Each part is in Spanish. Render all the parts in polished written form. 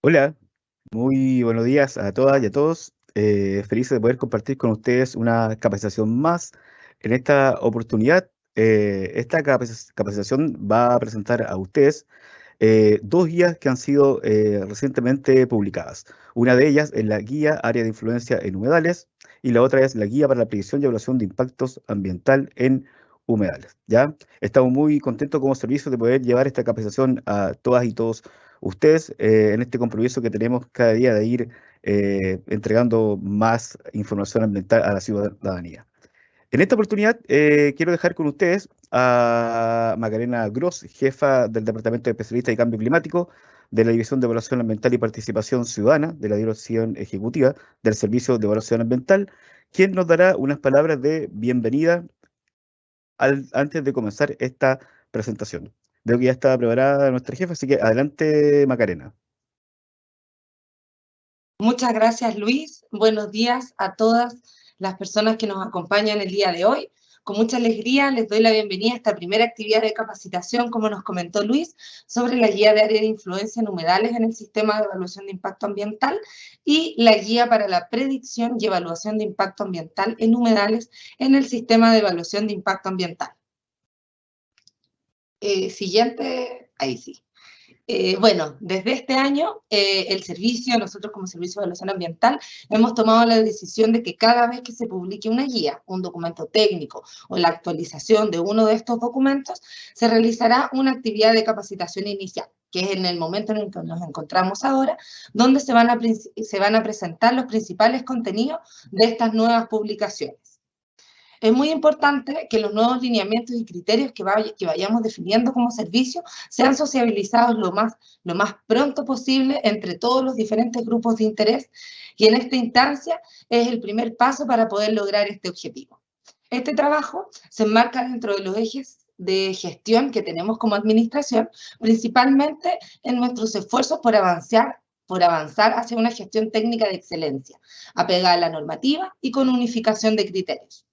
Hola, muy buenos días a todas y a todos. Feliz de poder compartir con ustedes una capacitación más. En esta oportunidad, esta capacitación va a presentar a ustedes dos guías que han sido recientemente publicadas. Una de ellas es la guía Área de Influencia en Humedales y la otra es la guía para la predicción y evaluación de impactos ambiental en humedales. ¿Ya? Estamos muy contentos como servicio de poder llevar esta capacitación a todas y todos ustedes en este compromiso que tenemos cada día de ir entregando más información ambiental a la ciudadanía. En esta oportunidad quiero dejar con ustedes a Macarena Gross, jefa del Departamento de Especialistas y Cambio Climático de la División de Evaluación Ambiental y Participación Ciudadana de la Dirección Ejecutiva del Servicio de Evaluación Ambiental, quien nos dará unas palabras de bienvenida antes de comenzar esta presentación. Veo que ya está preparada nuestra jefa, así que adelante, Macarena. Muchas gracias, Luis. Buenos días a todas las personas que nos acompañan el día de hoy. Con mucha alegría les doy la bienvenida a esta primera actividad de capacitación, como nos comentó Luis, sobre la guía de área de influencia en humedales en el sistema de evaluación de impacto ambiental y la guía para la predicción y evaluación de impacto ambiental en humedales en el sistema de evaluación de impacto ambiental. Siguiente, ahí sí. Bueno, desde este año, nosotros como Servicio de Evaluación Ambiental, hemos tomado la decisión de que cada vez que se publique una guía, un documento técnico o la actualización de uno de estos documentos, se realizará una actividad de capacitación inicial, que es en el momento en el que nos encontramos ahora, donde se van a presentar los principales contenidos de estas nuevas publicaciones. Es muy importante que los nuevos lineamientos y criterios que vayamos definiendo como servicio sean sociabilizados lo más pronto posible entre todos los diferentes grupos de interés, y en esta instancia es el primer paso para poder lograr este objetivo. Este trabajo se enmarca dentro de los ejes de gestión que tenemos como administración, principalmente en nuestros esfuerzos por avanzar hacia una gestión técnica de excelencia, apegada a la normativa y con unificación de criterios.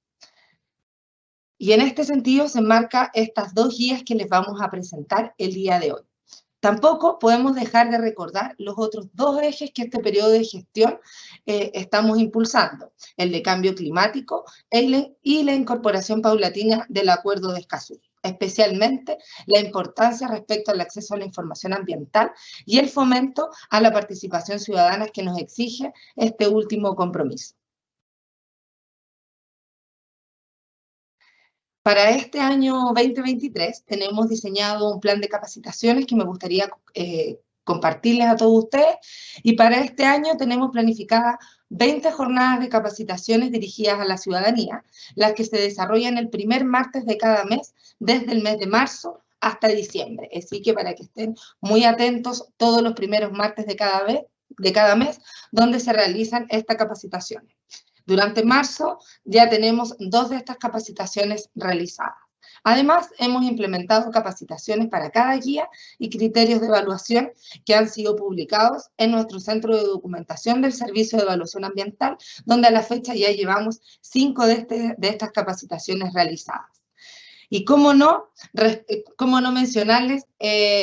Y en este sentido se enmarcan estas dos guías que les vamos a presentar el día de hoy. Tampoco podemos dejar de recordar los otros dos ejes que este periodo de gestión estamos impulsando, el de cambio climático y la incorporación paulatina del Acuerdo de Escazú, especialmente la importancia respecto al acceso a la información ambiental y el fomento a la participación ciudadana que nos exige este último compromiso. Para este año 2023 tenemos diseñado un plan de capacitaciones que me gustaría compartirles a todos ustedes, y para este año tenemos planificadas 20 jornadas de capacitaciones dirigidas a la ciudadanía, las que se desarrollan el primer martes de cada mes, desde el mes de marzo hasta diciembre. Así que para que estén muy atentos todos los primeros martes de cada mes, donde se realizan estas capacitaciones. Durante marzo ya tenemos 2 de estas capacitaciones realizadas. Además, hemos implementado capacitaciones para cada guía y criterios de evaluación que han sido publicados en nuestro centro de documentación del Servicio de Evaluación Ambiental, donde a la fecha ya llevamos 5 de estas capacitaciones realizadas. Y cómo no mencionarles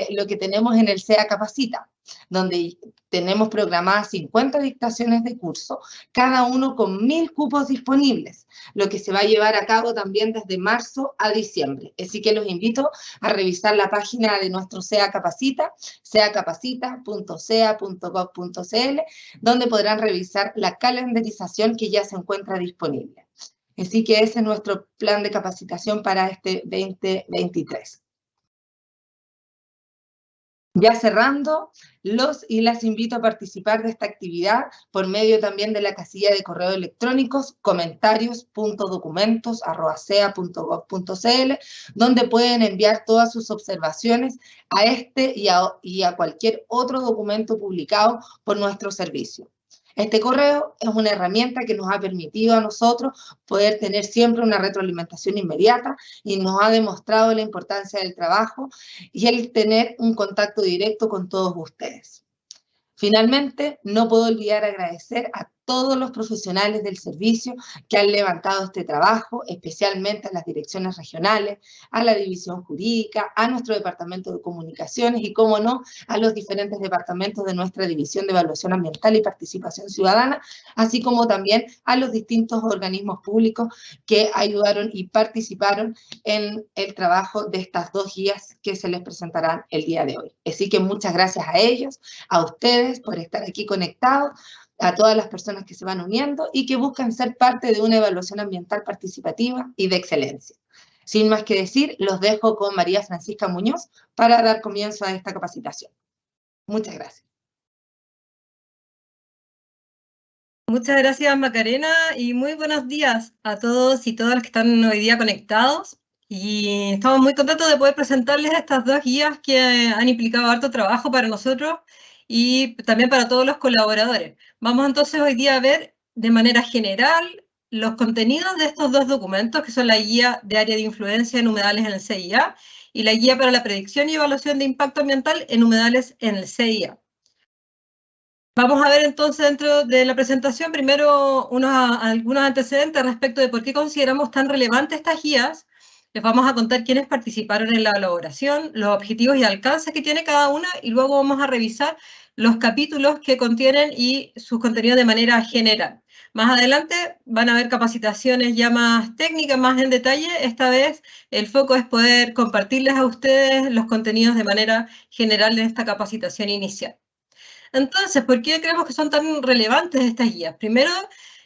lo que tenemos en el SEA Capacita, donde tenemos programadas 50 dictaciones de curso, cada uno con 1000 cupos disponibles, lo que se va a llevar a cabo también desde marzo a diciembre. Así que los invito a revisar la página de nuestro SEA Capacita, seacapacita.sea.gov.cl, donde podrán revisar la calendarización que ya se encuentra disponible. Así que ese es nuestro plan de capacitación para este 2023. Ya cerrando, los y las invito a participar de esta actividad por medio también de la casilla de correo electrónicos comentarios.documentos@sea.gov.cl, donde pueden enviar todas sus observaciones a este y a cualquier otro documento publicado por nuestro servicio. Este correo es una herramienta que nos ha permitido a nosotros poder tener siempre una retroalimentación inmediata, y nos ha demostrado la importancia del trabajo y el tener un contacto directo con todos ustedes. Finalmente, no puedo olvidar agradecer a todos los profesionales del servicio que han levantado este trabajo, especialmente a las direcciones regionales, a la división jurídica, a nuestro departamento de comunicaciones y, cómo no, a los diferentes departamentos de nuestra división de evaluación ambiental y participación ciudadana, así como también a los distintos organismos públicos que ayudaron y participaron en el trabajo de estas 2 guías que se les presentarán el día de hoy. Así que muchas gracias a ellos, a ustedes por estar aquí conectados, a todas las personas que se van uniendo y que buscan ser parte de una evaluación ambiental participativa y de excelencia. Sin más que decir, los dejo con María Francisca Muñoz para dar comienzo a esta capacitación. Muchas gracias. Muchas gracias, Macarena, y muy buenos días a todos y todas las que están hoy día conectados. Y estamos muy contentos de poder presentarles estas 2 guías que han implicado harto trabajo para nosotros y también para todos los colaboradores. Vamos entonces hoy día a ver de manera general los contenidos de estos 2 documentos, que son la guía de área de influencia en humedales en el CIA y la guía para la predicción y evaluación de impacto ambiental en humedales en el CIA. Vamos a ver entonces dentro de la presentación primero algunos antecedentes respecto de por qué consideramos tan relevantes estas guías. Les vamos a contar quiénes participaron en la elaboración, los objetivos y alcances que tiene cada una, y luego vamos a revisar los capítulos que contienen y sus contenidos de manera general. Más adelante van a haber capacitaciones ya más técnicas, más en detalle. Esta vez el foco es poder compartirles a ustedes los contenidos de manera general de esta capacitación inicial. Entonces, ¿por qué creemos que son tan relevantes estas guías? Primero,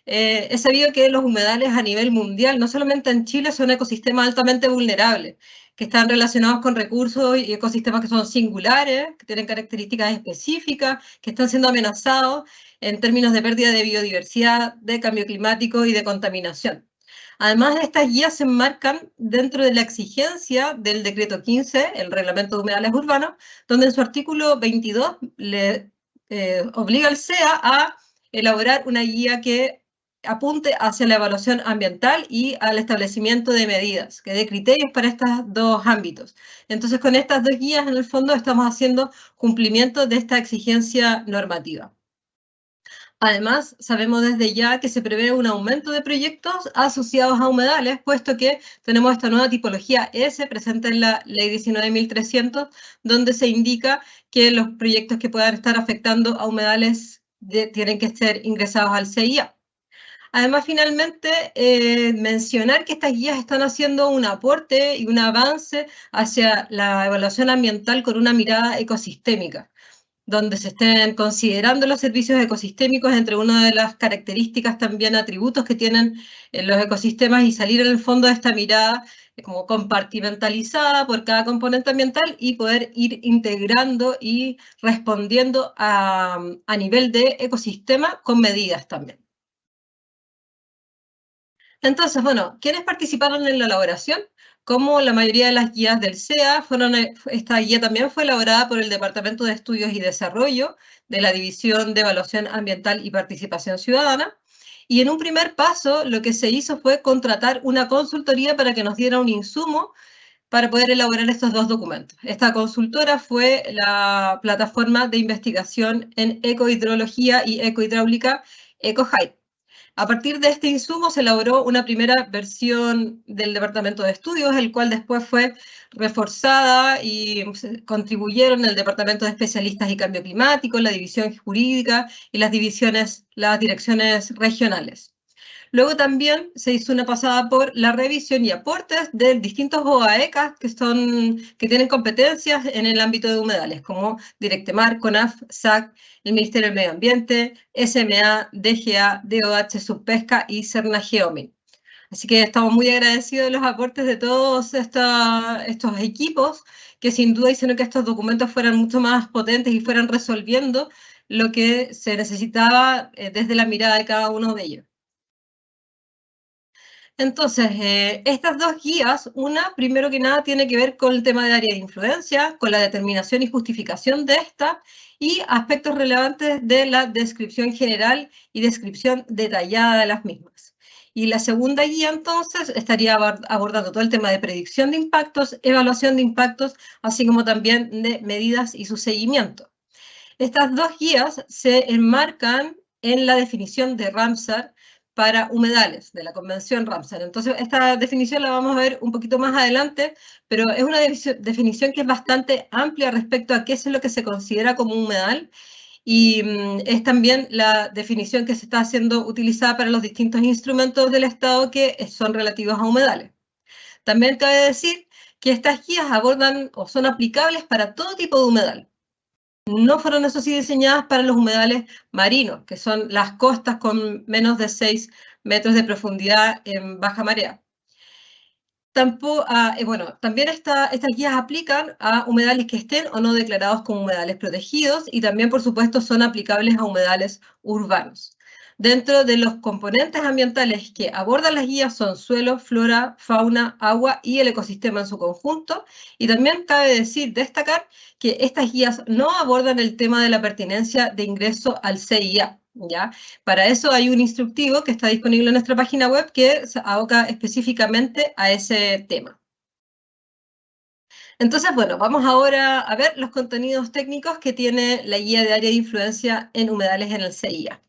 he sabido que los humedales a nivel mundial, no solamente en Chile, son ecosistemas altamente vulnerables, que están relacionados con recursos y ecosistemas que son singulares, que tienen características específicas, que están siendo amenazados en términos de pérdida de biodiversidad, de cambio climático y de contaminación. Además, estas guías se enmarcan dentro de la exigencia del decreto 15, el Reglamento de Humedales Urbanos, donde en su artículo 22 obliga al CEA a elaborar una guía que apunte hacia la evaluación ambiental y al establecimiento de medidas, que dé criterios para estos 2 ámbitos. Entonces, con estas 2 guías, en el fondo, estamos haciendo cumplimiento de esta exigencia normativa. Además, sabemos desde ya que se prevé un aumento de proyectos asociados a humedales, puesto que tenemos esta nueva tipología S presente en la Ley 19.300, donde se indica que los proyectos que puedan estar afectando a humedales tienen que ser ingresados al CIA. Además, finalmente, mencionar que estas guías están haciendo un aporte y un avance hacia la evaluación ambiental con una mirada ecosistémica, donde se estén considerando los servicios ecosistémicos entre una de las características también atributos que tienen los ecosistemas y salir en el fondo de esta mirada como compartimentalizada por cada componente ambiental y poder ir integrando y respondiendo a nivel de ecosistema con medidas también. Entonces, bueno, ¿quiénes participaron en la elaboración? Como la mayoría de las guías del CEA, esta guía también fue elaborada por el Departamento de Estudios y Desarrollo de la División de Evaluación Ambiental y Participación Ciudadana. Y en un primer paso, lo que se hizo fue contratar una consultoría para que nos diera un insumo para poder elaborar estos 2 documentos. Esta consultora fue la plataforma de investigación en ecohidrología y ecohidráulica EcoHydro. A partir de este insumo se elaboró una primera versión del Departamento de Estudios, el cual después fue reforzada y contribuyeron el Departamento de Especialistas y Cambio Climático, la División Jurídica y las direcciones regionales. Luego también se hizo una pasada por la revisión y aportes de distintos OAECAS que tienen competencias en el ámbito de humedales, como Directemar, CONAF, SAC, el Ministerio del Medio Ambiente, SMA, DGA, DOH, Subpesca y Cernageomin. Así que estamos muy agradecidos de los aportes de todos estos equipos, que sin duda hicieron que estos documentos fueran mucho más potentes y fueran resolviendo lo que se necesitaba desde la mirada de cada uno de ellos. Entonces, estas 2 guías, una, primero que nada, tiene que ver con el tema de área de influencia, con la determinación y justificación de esta, y aspectos relevantes de la descripción general y descripción detallada de las mismas. Y la segunda guía, entonces, estaría abordando todo el tema de predicción de impactos, evaluación de impactos, así como también de medidas y su seguimiento. Estas 2 guías se enmarcan en la definición de Ramsar para humedales, de la Convención Ramsar. Entonces, esta definición la vamos a ver un poquito más adelante, pero es una definición que es bastante amplia respecto a qué es lo que se considera como un humedal, y es también la definición que se está haciendo utilizada para los distintos instrumentos del Estado que son relativos a humedales. También cabe decir que estas guías abordan o son aplicables para todo tipo de humedal. No fueron, eso sí, diseñadas para los humedales marinos, que son las costas con menos de 6 metros de profundidad en baja marea. También estas guías aplican a humedales que estén o no declarados como humedales protegidos, y también, por supuesto, son aplicables a humedales urbanos. Dentro de los componentes ambientales que abordan las guías son suelo, flora, fauna, agua y el ecosistema en su conjunto. Y también cabe destacar que estas guías no abordan el tema de la pertinencia de ingreso al CIA, ¿ya? Para eso hay un instructivo que está disponible en nuestra página web que se aboca específicamente a ese tema. Entonces, bueno, vamos ahora a ver los contenidos técnicos que tiene la guía de área de influencia en humedales en el CIA.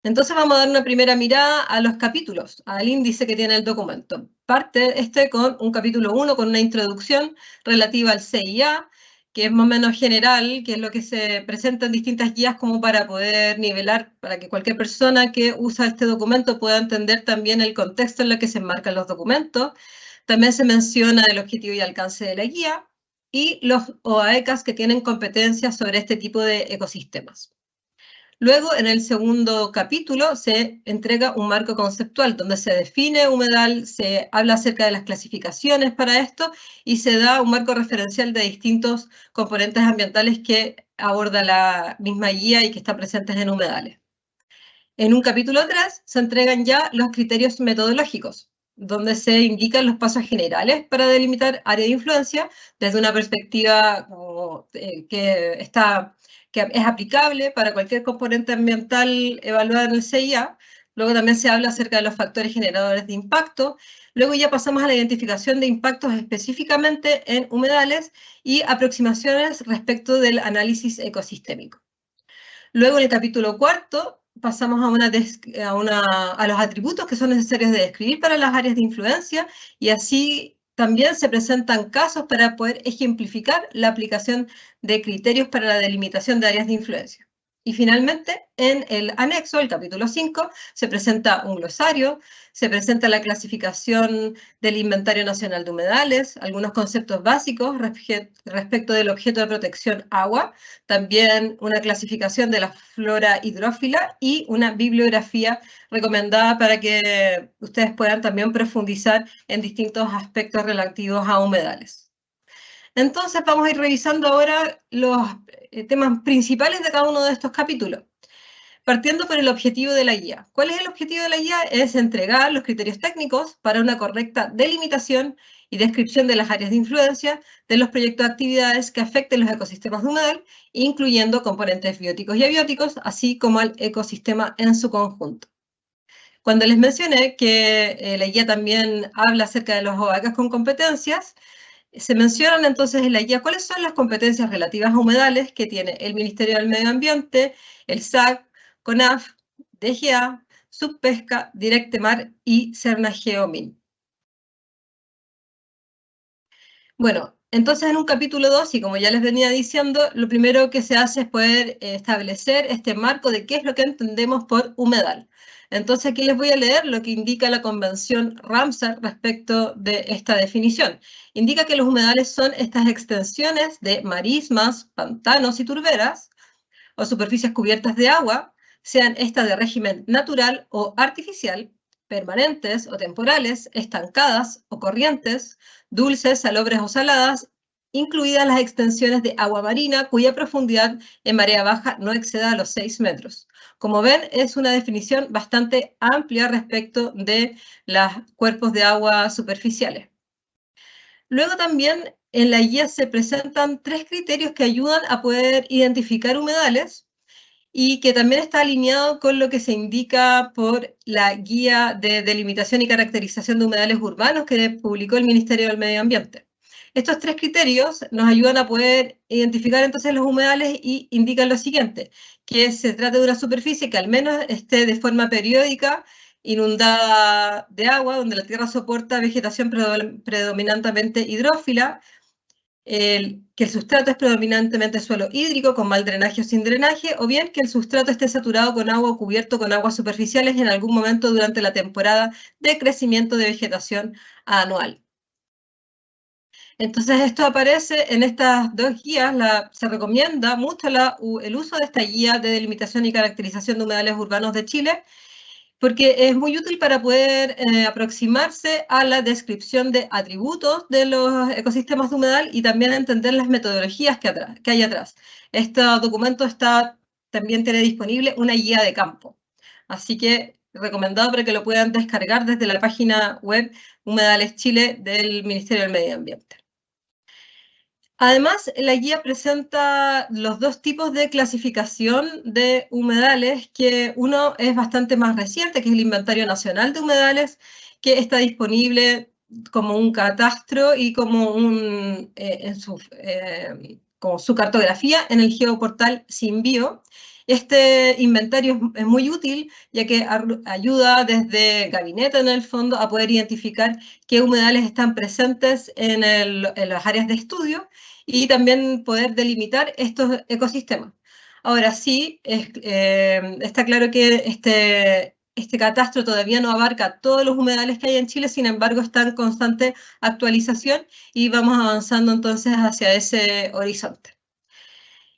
Entonces vamos a dar una primera mirada a los capítulos, al índice que tiene el documento. Parte con un capítulo 1 con una introducción relativa al CIA, que es más o menos general, que es lo que se presenta en distintas guías como para poder nivelar, para que cualquier persona que usa este documento pueda entender también el contexto en el que se enmarcan los documentos. También se menciona el objetivo y alcance de la guía y los OAECAS que tienen competencias sobre este tipo de ecosistemas. Luego, en el segundo capítulo, se entrega un marco conceptual donde se define humedal, se habla acerca de las clasificaciones para esto y se da un marco referencial de distintos componentes ambientales que aborda la misma guía y que están presentes en humedales. En un capítulo 3 se entregan ya los criterios metodológicos, donde se indican los pasos generales para delimitar área de influencia desde una perspectiva que es aplicable para cualquier componente ambiental evaluado en el CIA. Luego también se habla acerca de los factores generadores de impacto. Luego ya pasamos a la identificación de impactos específicamente en humedales y aproximaciones respecto del análisis ecosistémico. Luego en el capítulo 4 pasamos a los atributos que son necesarios de describir para las áreas de influencia, y así también se presentan casos para poder ejemplificar la aplicación de criterios para la delimitación de áreas de influencia. Y finalmente, en el anexo, el capítulo 5, se presenta un glosario, se presenta la clasificación del Inventario Nacional de Humedales, algunos conceptos básicos respecto del objeto de protección agua, también una clasificación de la flora hidrófila y una bibliografía recomendada para que ustedes puedan también profundizar en distintos aspectos relativos a humedales. Entonces vamos a ir revisando ahora los temas principales de cada uno de estos capítulos, partiendo por el objetivo de la guía. ¿Cuál es el objetivo de la guía? Es entregar los criterios técnicos para una correcta delimitación y descripción de las áreas de influencia de los proyectos de actividades que afecten los ecosistemas de humedal, incluyendo componentes bióticos y abióticos, así como al ecosistema en su conjunto. Cuando les mencioné que la guía también habla acerca de los OAECAS con competencias, se mencionan entonces en la guía cuáles son las competencias relativas a humedales que tiene el Ministerio del Medio Ambiente, el SAC, CONAF, DGA, Subpesca, Directemar y Cernageomin. Bueno, entonces en un capítulo 2, y como ya les venía diciendo, lo primero que se hace es poder establecer este marco de qué es lo que entendemos por humedal. Entonces aquí les voy a leer lo que indica la Convención Ramsar respecto de esta definición. Indica que los humedales son estas extensiones de marismas, pantanos y turberas, o superficies cubiertas de agua, sean estas de régimen natural o artificial, permanentes o temporales, estancadas o corrientes, dulces, salobres o saladas, incluidas las extensiones de agua marina cuya profundidad en marea baja no exceda los 6 metros. Como ven, es una definición bastante amplia respecto de los cuerpos de agua superficiales. Luego también en la guía se presentan 3 criterios que ayudan a poder identificar humedales y que también está alineado con lo que se indica por la guía de delimitación y caracterización de humedales urbanos que publicó el Ministerio del Medio Ambiente. Estos 3 criterios nos ayudan a poder identificar entonces los humedales y indican lo siguiente, que se trata de una superficie que al menos esté de forma periódica inundada de agua, donde la tierra soporta vegetación predominantemente hidrófila, que el sustrato es predominantemente suelo hídrico con mal drenaje o sin drenaje, o bien que el sustrato esté saturado con agua o cubierto con aguas superficiales en algún momento durante la temporada de crecimiento de vegetación anual. Entonces esto aparece en estas 2 guías, se recomienda mucho el uso de esta guía de delimitación y caracterización de humedales urbanos de Chile, porque es muy útil para poder aproximarse a la descripción de atributos de los ecosistemas de humedal y también entender las metodologías que hay atrás. Este documento también tiene disponible una guía de campo, así que recomendado para que lo puedan descargar desde la página web Humedales Chile del Ministerio del Medio Ambiente. Además, la guía presenta los 2 tipos de clasificación de humedales, que uno es bastante más reciente, que es el Inventario Nacional de Humedales, que está disponible como un catastro y como, como su cartografía en el geoportal Sinbio. Este inventario es muy útil, ya que ayuda desde gabinete, en el fondo, a poder identificar qué humedales están presentes en las áreas de estudio, y también poder delimitar estos ecosistemas. Ahora sí, está claro que este catastro todavía no abarca todos los humedales que hay en Chile, sin embargo está en constante actualización y vamos avanzando entonces hacia ese horizonte.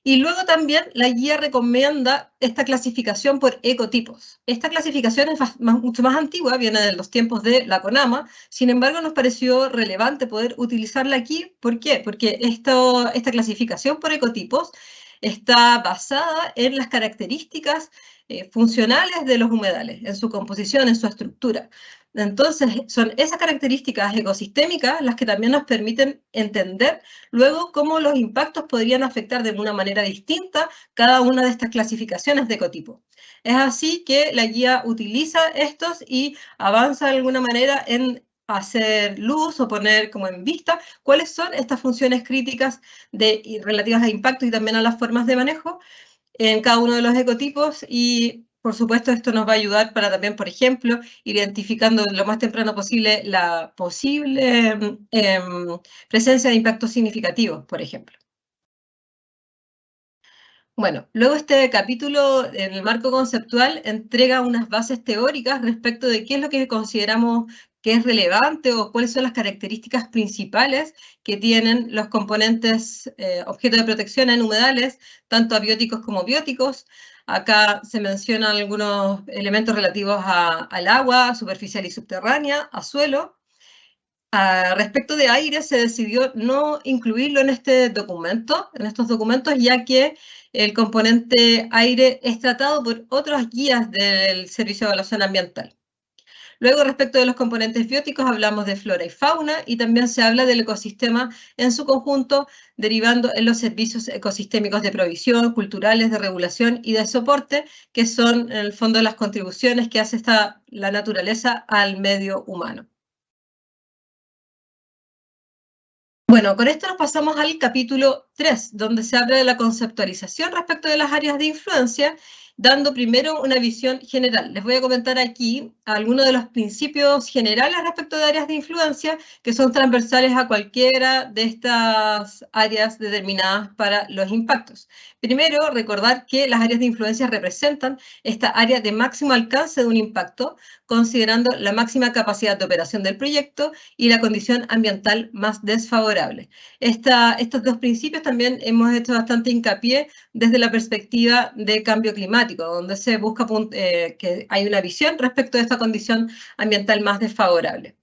Y luego también la guía recomienda esta clasificación por ecotipos. Esta clasificación es mucho más antigua, viene de los tiempos de la CONAMA, sin embargo nos pareció relevante poder utilizarla aquí. ¿Por qué? Porque esta clasificación por ecotipos está basada en las características funcionales de los humedales, en su composición, en su estructura. Entonces, son esas características ecosistémicas las que también nos permiten entender luego cómo los impactos podrían afectar de una manera distinta cada una de estas clasificaciones de ecotipo. Es así que la guía utiliza estos y avanza de alguna manera en hacer luz o poner como en vista cuáles son estas funciones críticas relativas a impacto y también a las formas de manejo en cada uno de los ecotipos. Y por supuesto esto nos va a ayudar para también, por ejemplo, identificando lo más temprano posible la posible presencia de impactos significativos, por ejemplo. Bueno, luego este capítulo en el marco conceptual entrega unas bases teóricas respecto de qué es lo que consideramos que es relevante o cuáles son las características principales que tienen los componentes objetos de protección en humedales, tanto abióticos como bióticos. Acá se mencionan algunos elementos relativos al agua superficial y subterránea, a suelo. Respecto de aire, se decidió no incluirlo en este documento, en estos documentos, ya que el componente aire es tratado por otras guías del Servicio de Evaluación Ambiental. Luego, respecto de los componentes bióticos, hablamos de flora y fauna, y también se habla del ecosistema en su conjunto, derivando en los servicios ecosistémicos de provisión, culturales, de regulación y de soporte, que son, en el fondo, las contribuciones que hace la naturaleza al medio humano. Bueno, con esto nos pasamos al capítulo 3, donde se habla de la conceptualización respecto de las áreas de influencia, dando primero una visión general. Les voy a comentar aquí algunos de los principios generales respecto de áreas de influencia que son transversales a cualquiera de estas áreas determinadas para los impactos. Primero, recordar que las áreas de influencia representan esta área de máximo alcance de un impacto, considerando la máxima capacidad de operación del proyecto y la condición ambiental más desfavorable. Estos 2 principios también hemos hecho bastante hincapié desde la perspectiva de cambio climático, donde se busca que hay una visión respecto de esta condición ambiental más desfavorable.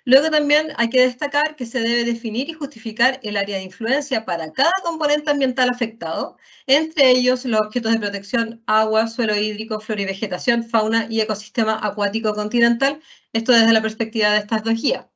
Luego también hay que destacar que se debe definir y justificar el área de influencia para cada componente ambiental afectado, entre ellos los objetos de protección, agua, suelo hídrico, flora y vegetación, fauna y ecosistema acuático continental, esto desde la perspectiva de estas 2 guías.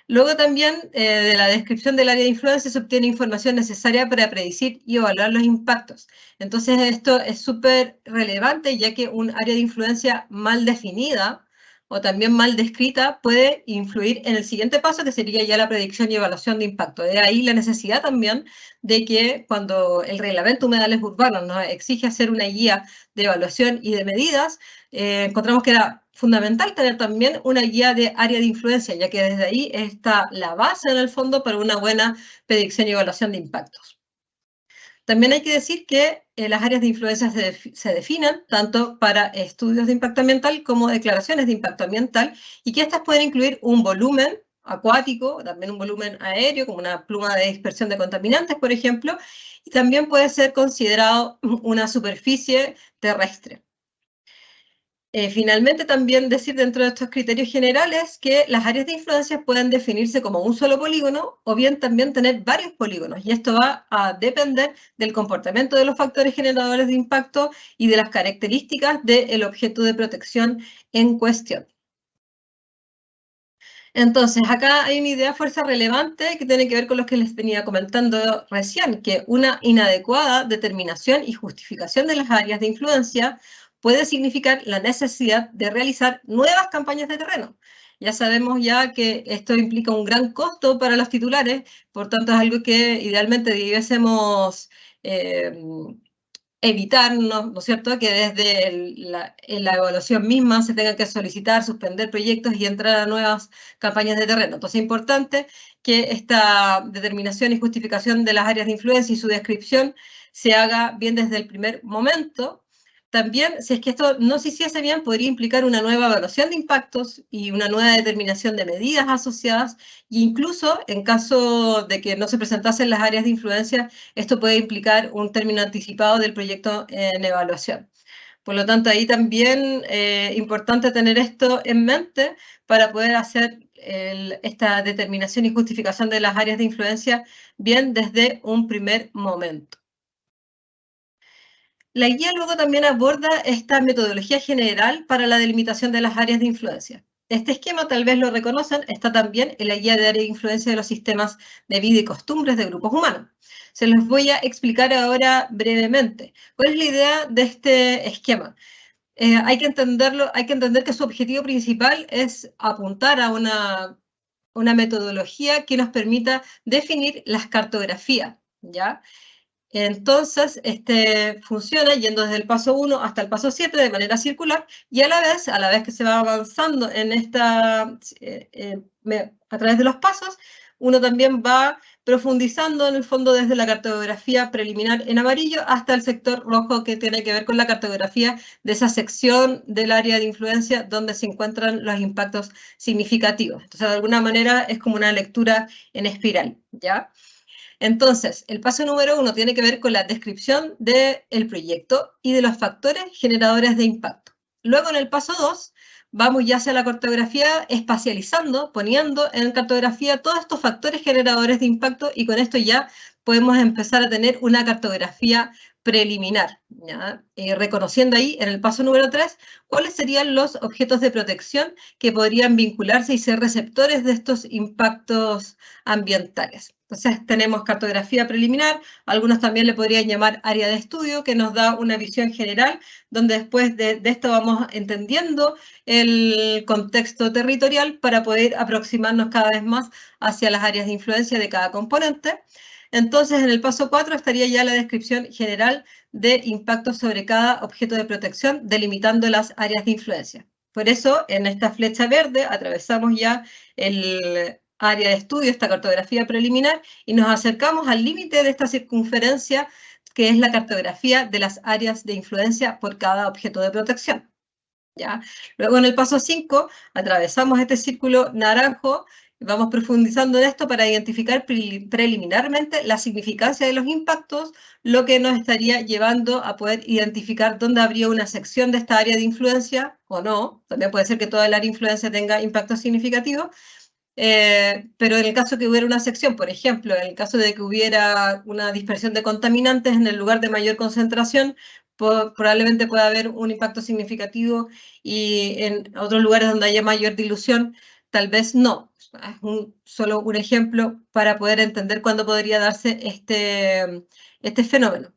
Luego también de la descripción del área de influencia se obtiene información necesaria para predecir y evaluar los impactos. Entonces esto es súper relevante, ya que un área de influencia mal definida o también mal descrita puede influir en el siguiente paso, que sería ya la predicción y evaluación de impacto. De ahí la necesidad también de que cuando el Reglamento de Humedales Urbanos nos exige hacer una guía de evaluación y de medidas, encontramos que era fundamental tener también una guía de área de influencia, ya que desde ahí está la base en el fondo para una buena predicción y evaluación de impactos. También hay que decir que las áreas de influencia se definen tanto para estudios de impacto ambiental como declaraciones de impacto ambiental, y que estas pueden incluir un volumen acuático, también un volumen aéreo, como una pluma de dispersión de contaminantes, por ejemplo, y también puede ser considerado una superficie terrestre. Finalmente, también decir dentro de estos criterios generales que las áreas de influencia pueden definirse como un solo polígono o bien también tener varios polígonos, y esto va a depender del comportamiento de los factores generadores de impacto y de las características del objeto de protección en cuestión. Entonces, acá hay una idea fuerza relevante que tiene que ver con lo que les venía comentando recién, que una inadecuada determinación y justificación de las áreas de influencia puede significar la necesidad de realizar nuevas campañas de terreno. Ya sabemos ya que esto implica un gran costo para los titulares, por tanto es algo que idealmente debiésemos evitar, ¿no es cierto?, que desde la evaluación misma se tenga que solicitar, suspender proyectos y entrar a nuevas campañas de terreno. Entonces es importante que esta determinación y justificación de las áreas de influencia y su descripción se haga bien desde el primer momento. También, si es que esto no se hiciese bien, podría implicar una nueva evaluación de impactos y una nueva determinación de medidas asociadas, e incluso en caso de que no se presentasen las áreas de influencia, esto puede implicar un término anticipado del proyecto en evaluación. Por lo tanto, ahí también es importante tener esto en mente para poder hacer esta determinación y justificación de las áreas de influencia bien desde un primer momento. La guía luego también aborda esta metodología general para la delimitación de las áreas de influencia. Este esquema, tal vez lo reconocen, está también en la guía de área de influencia de los sistemas de vida y costumbres de grupos humanos. Se los voy a explicar ahora brevemente. ¿Cuál es la idea de este esquema? Hay que entender que su objetivo principal es apuntar a una metodología que nos permita definir las cartografías, ¿ya? Entonces, funciona yendo desde el paso 1 hasta el paso 7 de manera circular, y a la vez que se va avanzando en a través de los pasos, uno también va profundizando en el fondo desde la cartografía preliminar en amarillo hasta el sector rojo, que tiene que ver con la cartografía de esa sección del área de influencia donde se encuentran los impactos significativos. Entonces, de alguna manera es como una lectura en espiral, ¿ya? Entonces, el paso número 1 tiene que ver con la descripción del proyecto y de los factores generadores de impacto. Luego, en el paso 2, vamos ya hacia la cartografía espacializando, poniendo en cartografía todos estos factores generadores de impacto, y con esto ya podemos empezar a tener una cartografía preliminar, ¿ya? Reconociendo ahí, en el paso número 3, cuáles serían los objetos de protección que podrían vincularse y ser receptores de estos impactos ambientales. Entonces tenemos cartografía preliminar, algunos también le podrían llamar área de estudio, que nos da una visión general, donde después de esto vamos entendiendo el contexto territorial para poder aproximarnos cada vez más hacia las áreas de influencia de cada componente. Entonces, en el paso 4 estaría ya la descripción general de impactos sobre cada objeto de protección, delimitando las áreas de influencia. Por eso, en esta flecha verde, atravesamos ya el área de estudio, esta cartografía preliminar, y nos acercamos al límite de esta circunferencia, que es la cartografía de las áreas de influencia por cada objeto de protección, ¿ya? Luego, en el paso 5, atravesamos este círculo naranjo, vamos profundizando en esto para identificar preliminarmente la significancia de los impactos, lo que nos estaría llevando a poder identificar dónde habría una sección de esta área de influencia o no. También puede ser que toda el área de influencia tenga impactos significativos, pero en el caso que hubiera una sección, por ejemplo, en el caso de que hubiera una dispersión de contaminantes en el lugar de mayor concentración, probablemente pueda haber un impacto significativo, y en otros lugares donde haya mayor dilución, tal vez no. Es solo un ejemplo para poder entender cuándo podría darse este fenómeno.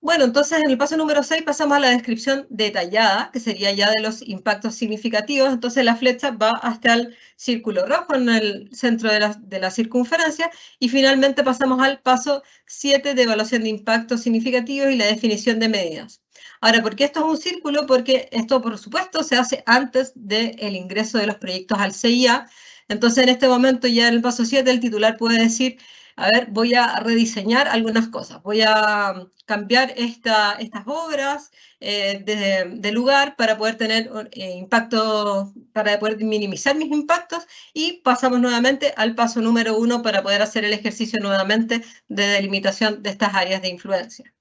Bueno, entonces en el paso número 6 pasamos a la descripción detallada, que sería ya de los impactos significativos. Entonces la flecha va hasta el círculo rojo en el centro de la circunferencia y finalmente pasamos al paso 7 de evaluación de impactos significativos y la definición de medidas. Ahora, ¿por qué esto es un círculo? Porque esto, por supuesto, se hace antes del ingreso de los proyectos al CIA. Entonces, en este momento, ya en el paso 7, el titular puede decir, a ver, voy a rediseñar algunas cosas, voy a cambiar estas obras de lugar para poder tener impacto, para poder minimizar mis impactos, y pasamos nuevamente al paso número 1 para poder hacer el ejercicio nuevamente de delimitación de estas áreas de influencia.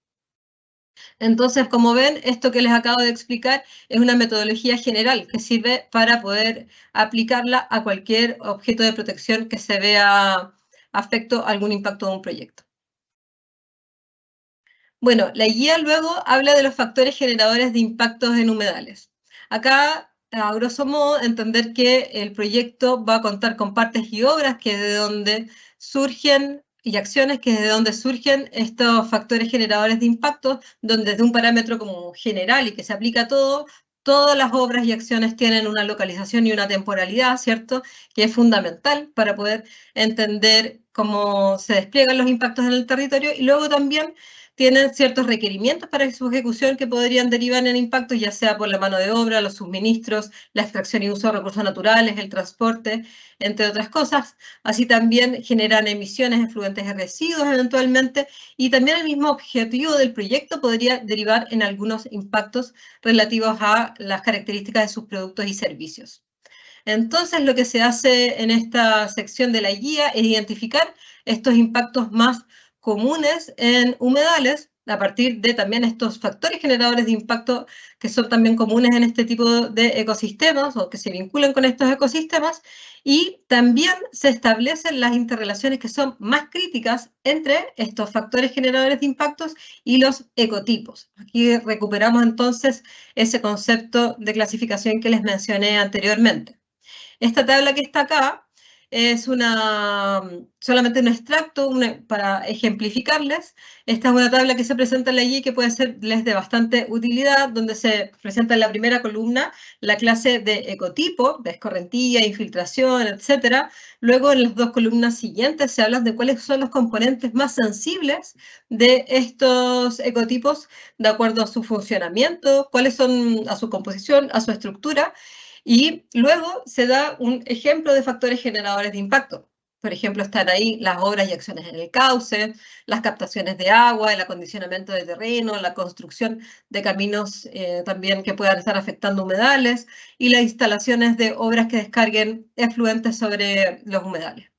Entonces, como ven, esto que les acabo de explicar es una metodología general que sirve para poder aplicarla a cualquier objeto de protección que se vea afecto a algún impacto de un proyecto. Bueno, la guía luego habla de los factores generadores de impactos en humedales. Acá, a grosso modo, entender que el proyecto va a contar con partes y obras que es de donde surgen y acciones que es de donde surgen estos factores generadores de impactos, donde desde un parámetro como general y que se aplica a todo, todas las obras y acciones tienen una localización y una temporalidad, ¿cierto? Que es fundamental para poder entender cómo se despliegan los impactos en el territorio, y luego también tienen ciertos requerimientos para su ejecución que podrían derivar en impactos, ya sea por la mano de obra, los suministros, la extracción y uso de recursos naturales, el transporte, entre otras cosas. Así también generan emisiones, efluentes de residuos eventualmente, y también el mismo objetivo del proyecto podría derivar en algunos impactos relativos a las características de sus productos y servicios. Entonces, lo que se hace en esta sección de la guía es identificar estos impactos más comunes en humedales, a partir de también estos factores generadores de impacto que son también comunes en este tipo de ecosistemas o que se vinculan con estos ecosistemas, y también se establecen las interrelaciones que son más críticas entre estos factores generadores de impactos y los ecotipos. Aquí recuperamos entonces ese concepto de clasificación que les mencioné anteriormente. Esta tabla que está acá es solamente un extracto para ejemplificarles. Esta es una tabla que se presenta en la guía y que puede serles de bastante utilidad, donde se presenta en la primera columna la clase de ecotipo, de escorrentía, infiltración, etc. Luego, en las dos columnas siguientes se habla de cuáles son los componentes más sensibles de estos ecotipos de acuerdo a su funcionamiento, cuáles son a su composición, a su estructura. Y luego se da un ejemplo de factores generadores de impacto. Por ejemplo, están ahí las obras y acciones en el cauce, las captaciones de agua, el acondicionamiento de terreno, la construcción de caminos también que puedan estar afectando humedales, y las instalaciones de obras que descarguen efluentes sobre los humedales.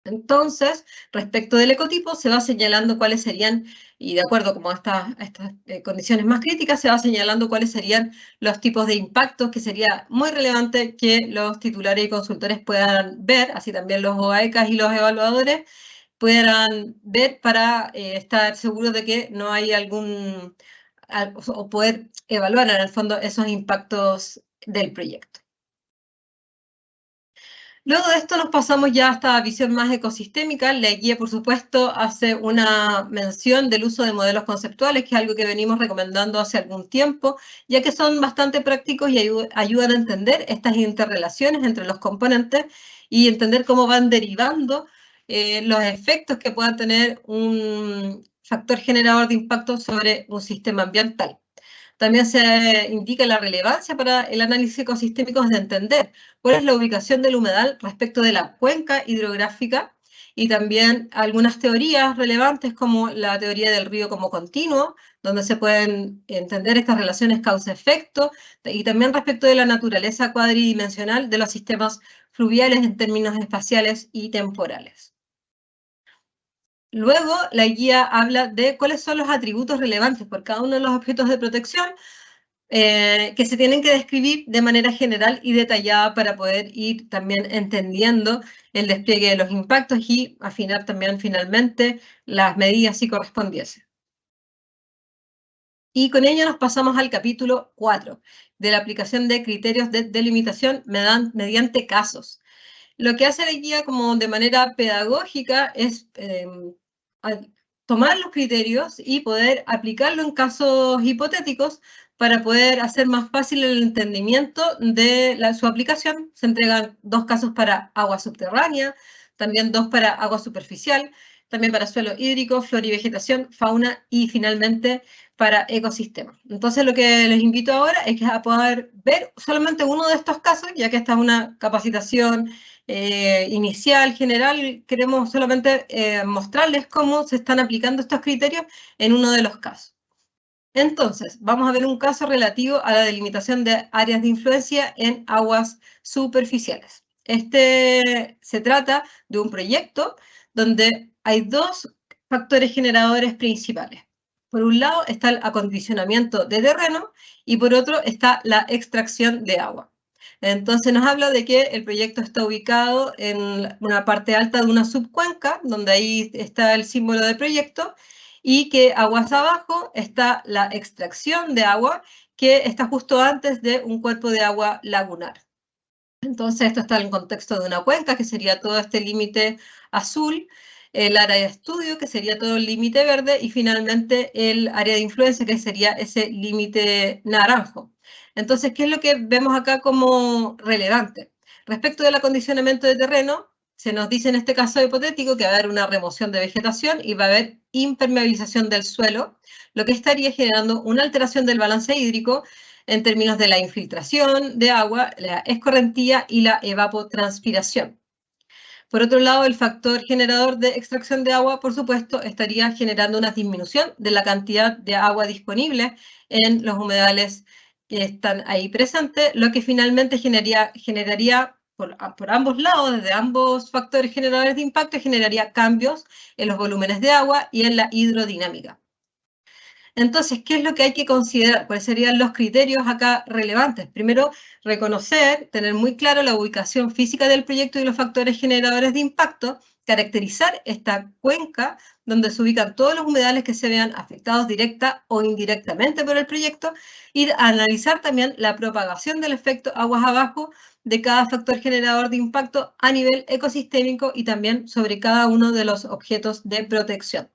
Entonces, respecto del ecotipo, se va señalando cuáles serían, y de acuerdo como a estas condiciones más críticas, se va señalando cuáles serían los tipos de impactos que sería muy relevante que los titulares y consultores puedan ver, así también los OAECAS y los evaluadores puedan ver para estar seguros de que no hay o poder evaluar en el fondo esos impactos del proyecto. Luego de esto nos pasamos ya a esta visión más ecosistémica. La guía, por supuesto, hace una mención del uso de modelos conceptuales, que es algo que venimos recomendando hace algún tiempo, ya que son bastante prácticos y ayudan a entender estas interrelaciones entre los componentes y entender cómo van derivando los efectos que pueda tener un factor generador de impacto sobre un sistema ambiental. También se indica la relevancia para el análisis ecosistémico de entender cuál es la ubicación del humedal respecto de la cuenca hidrográfica, y también algunas teorías relevantes como la teoría del río como continuo, donde se pueden entender estas relaciones causa-efecto, y también respecto de la naturaleza cuadridimensional de los sistemas fluviales en términos espaciales y temporales. Luego, la guía habla de cuáles son los atributos relevantes por cada uno de los objetos de protección que se tienen que describir de manera general y detallada para poder ir también entendiendo el despliegue de los impactos y afinar también finalmente las medidas si correspondiesen. Y con ello nos pasamos al capítulo 4, de la aplicación de criterios de delimitación mediante casos. Lo que hace la guía como de manera pedagógica es tomar los criterios y poder aplicarlo en casos hipotéticos para poder hacer más fácil el entendimiento de su aplicación. Se entregan 2 casos para agua subterránea, también 2 para agua superficial, también para suelo hídrico, flora y vegetación, fauna y finalmente para ecosistemas. Entonces lo que les invito ahora es que a poder ver solamente uno de estos casos, ya que esta es una capacitación inicial, general, queremos solamente mostrarles cómo se están aplicando estos criterios en uno de los casos. Entonces, vamos a ver un caso relativo a la delimitación de áreas de influencia en aguas superficiales. Se trata de un proyecto donde hay 2 factores generadores principales. Por un lado está el acondicionamiento de terreno y por otro está la extracción de agua. Entonces nos habla de que el proyecto está ubicado en una parte alta de una subcuenca, donde ahí está el símbolo del proyecto, y que aguas abajo está la extracción de agua, que está justo antes de un cuerpo de agua lagunar. Entonces esto está en el contexto de una cuenca, que sería todo este límite azul, el área de estudio, que sería todo el límite verde, y finalmente el área de influencia, que sería ese límite naranjo. Entonces, ¿qué es lo que vemos acá como relevante? Respecto del acondicionamiento de terreno, se nos dice en este caso hipotético que va a haber una remoción de vegetación y va a haber impermeabilización del suelo, lo que estaría generando una alteración del balance hídrico en términos de la infiltración de agua, la escorrentía y la evapotranspiración. Por otro lado, el factor generador de extracción de agua, por supuesto, estaría generando una disminución de la cantidad de agua disponible en los humedales que están ahí presentes, lo que finalmente generaría por ambos lados, desde ambos factores generadores de impacto, generaría cambios en los volúmenes de agua y en la hidrodinámica. Entonces, ¿qué es lo que hay que considerar? ¿Cuáles serían los criterios acá relevantes? Primero, reconocer, tener muy claro la ubicación física del proyecto y los factores generadores de impacto, caracterizar esta cuenca donde se ubican todos los humedales que se vean afectados directa o indirectamente por el proyecto y analizar también la propagación del efecto aguas abajo de cada factor generador de impacto a nivel ecosistémico y también sobre cada uno de los objetos de protección.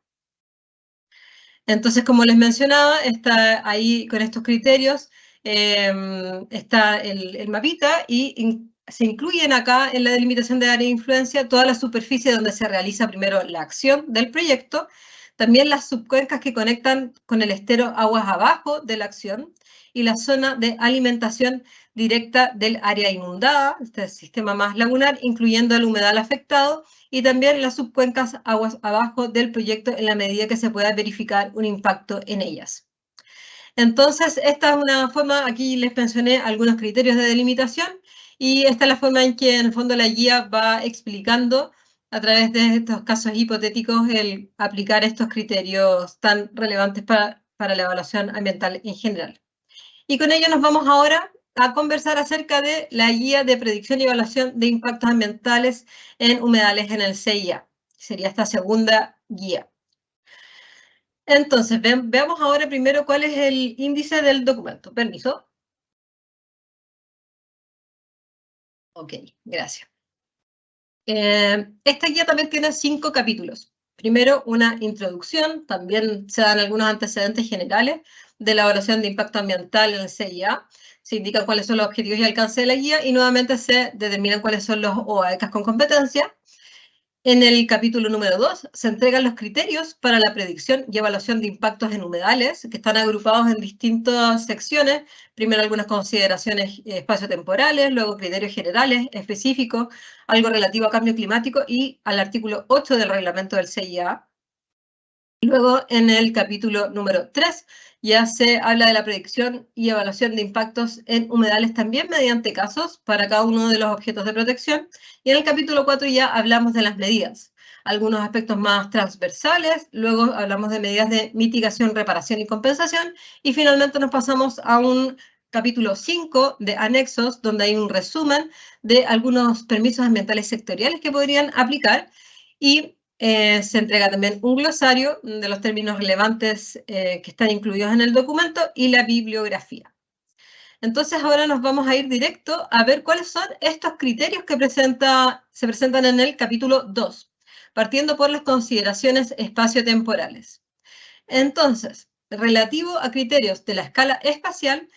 Entonces, como les mencionaba, está ahí con estos criterios, está el mapita y se incluyen acá en la delimitación de área de influencia toda la superficie donde se realiza primero la acción del proyecto, también las subcuencas que conectan con el estero aguas abajo de la acción y la zona de alimentación directa del área inundada, este sistema más lagunar, incluyendo el humedal afectado, y también las subcuencas aguas abajo del proyecto en la medida que se pueda verificar un impacto en ellas. Entonces, esta es una forma, aquí les mencioné algunos criterios de delimitación, y esta es la forma en que en el fondo la guía va explicando a través de estos casos hipotéticos el aplicar estos criterios tan relevantes para la evaluación ambiental en general. Y con ello nos vamos ahora a conversar acerca de la guía de predicción y evaluación de impactos ambientales en humedales en el CIA. Sería esta segunda guía. Entonces, veamos ahora primero cuál es el índice del documento. Permiso. Ok, gracias. Esta guía también tiene 5 capítulos. Primero, una introducción, también se dan algunos antecedentes generales de la evaluación de impacto ambiental en el CIA. Se indican cuáles son los objetivos y alcance de la guía y nuevamente se determinan cuáles son los OAECAS con competencia. En el capítulo número 2 se entregan los criterios para la predicción y evaluación de impactos en humedales, que están agrupados en distintas secciones. Primero algunas consideraciones espaciotemporales, luego criterios generales, específicos, algo relativo a cambio climático y al artículo 8 del reglamento del CIA. Luego, en el capítulo número 3, ya se habla de la predicción y evaluación de impactos en humedales también mediante casos para cada uno de los objetos de protección. Y en el capítulo 4 ya hablamos de las medidas, algunos aspectos más transversales, luego hablamos de medidas de mitigación, reparación y compensación, y finalmente nos pasamos a un capítulo 5 de anexos, donde hay un resumen de algunos permisos ambientales sectoriales que podrían aplicar, y se entrega también un glosario de los términos relevantes que están incluidos en el documento y la bibliografía. Entonces ahora nos vamos a ir directo a ver cuáles son estos criterios que se presentan en el capítulo 2. partiendo por las consideraciones espaciotemporales. Entonces, relativo a criterios de la escala espacial,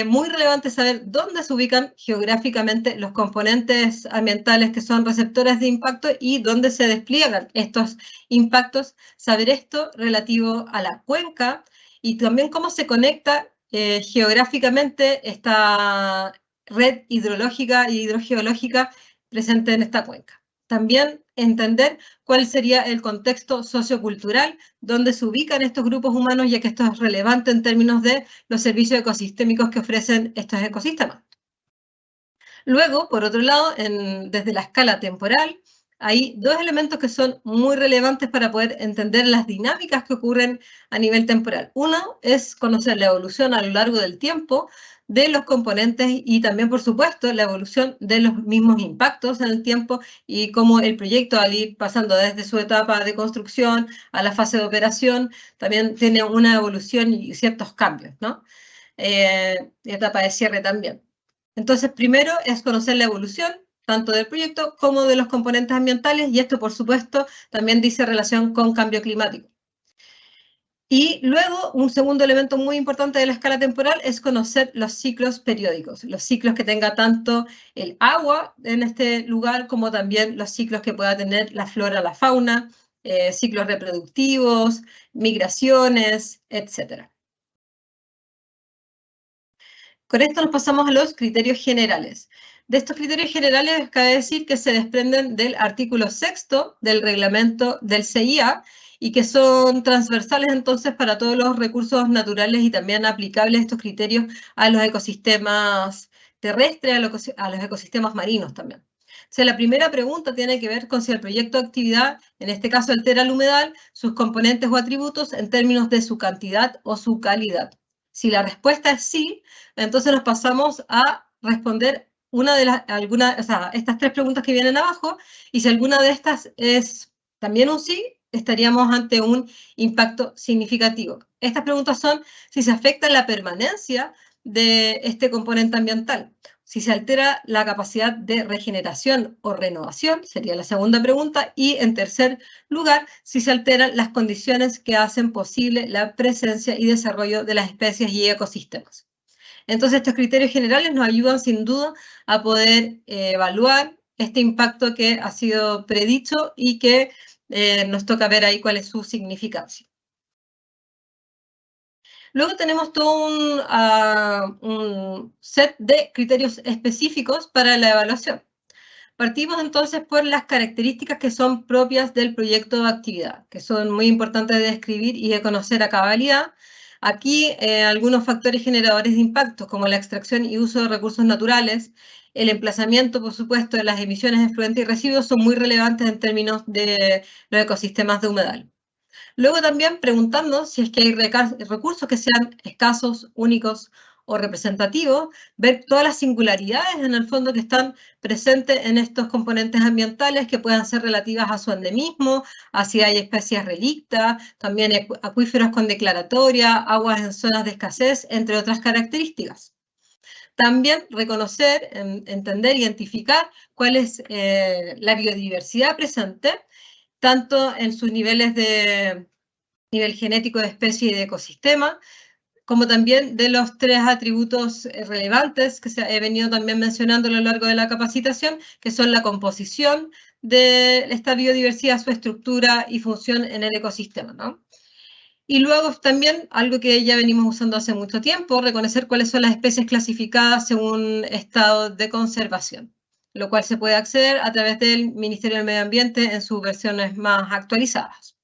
muy relevante saber dónde se ubican geográficamente los componentes ambientales que son receptores de impacto y dónde se despliegan estos impactos, saber esto relativo a la cuenca y también cómo se conecta geográficamente esta red hidrológica y hidrogeológica presente en esta cuenca. También entender cuál sería el contexto sociocultural donde se ubican estos grupos humanos, ya que esto es relevante en términos de los servicios ecosistémicos que ofrecen estos ecosistemas. Luego, por otro lado, desde la escala temporal, hay dos elementos que son muy relevantes para poder entender las dinámicas que ocurren a nivel temporal. Uno es conocer la evolución a lo largo del tiempo de los componentes y también, por supuesto, la evolución de los mismos impactos en el tiempo y cómo el proyecto, al ir pasando desde su etapa de construcción a la fase de operación, también tiene una evolución y ciertos cambios, ¿no? Etapa de cierre también. Entonces, primero es conocer la evolución, tanto del proyecto como de los componentes ambientales, y esto, por supuesto, también dice relación con cambio climático. Y luego, un segundo elemento muy importante de la escala temporal es conocer los ciclos periódicos, los ciclos que tenga tanto el agua en este lugar como también los ciclos que pueda tener la flora, la fauna, ciclos reproductivos, migraciones, etc. Con esto nos pasamos a los criterios generales. De estos criterios generales, cabe decir que se desprenden del artículo 6º del reglamento del CIA y que son transversales entonces para todos los recursos naturales y también aplicables estos criterios a los ecosistemas terrestres, a los ecosistemas marinos también. O sea, la primera pregunta tiene que ver con si el proyecto de actividad, en este caso altera el humedal, sus componentes o atributos en términos de su cantidad o su calidad. Si la respuesta es sí, entonces nos pasamos a responder estas tres preguntas que vienen abajo, y si alguna de estas es también un sí, estaríamos ante un impacto significativo. Estas preguntas son si se afecta la permanencia de este componente ambiental, si se altera la capacidad de regeneración o renovación, sería la segunda pregunta, y en tercer lugar, si se alteran las condiciones que hacen posible la presencia y desarrollo de las especies y ecosistemas. Entonces, estos criterios generales nos ayudan sin duda a poder evaluar este impacto que ha sido predicho y que nos toca ver ahí cuál es su significancia. Luego tenemos todo un set de criterios específicos para la evaluación. Partimos entonces por las características que son propias del proyecto de actividad, que son muy importantes de describir y de conocer a cabalidad. Aquí algunos factores generadores de impactos, como la extracción y uso de recursos naturales, el emplazamiento, por supuesto, de las emisiones de efluentes y residuos son muy relevantes en términos de los ecosistemas de humedal. Luego también preguntarnos si es que hay recursos que sean escasos, únicos o representativos, ver todas las singularidades en el fondo que están presentes en estos componentes ambientales que puedan ser relativas a su endemismo, a si hay especies relictas, también acuíferos con declaratoria, aguas en zonas de escasez, entre otras características. También reconocer, entender, identificar cuál es la biodiversidad presente, tanto en sus niveles de nivel genético de especie y de ecosistema, como también de los tres atributos relevantes que he venido también mencionando a lo largo de la capacitación, que son la composición de esta biodiversidad, su estructura y función en el ecosistema, ¿no? Y luego también, algo que ya venimos usando hace mucho tiempo, reconocer cuáles son las especies clasificadas según estado de conservación, lo cual se puede acceder a través del Ministerio del Medio Ambiente en sus versiones más actualizadas.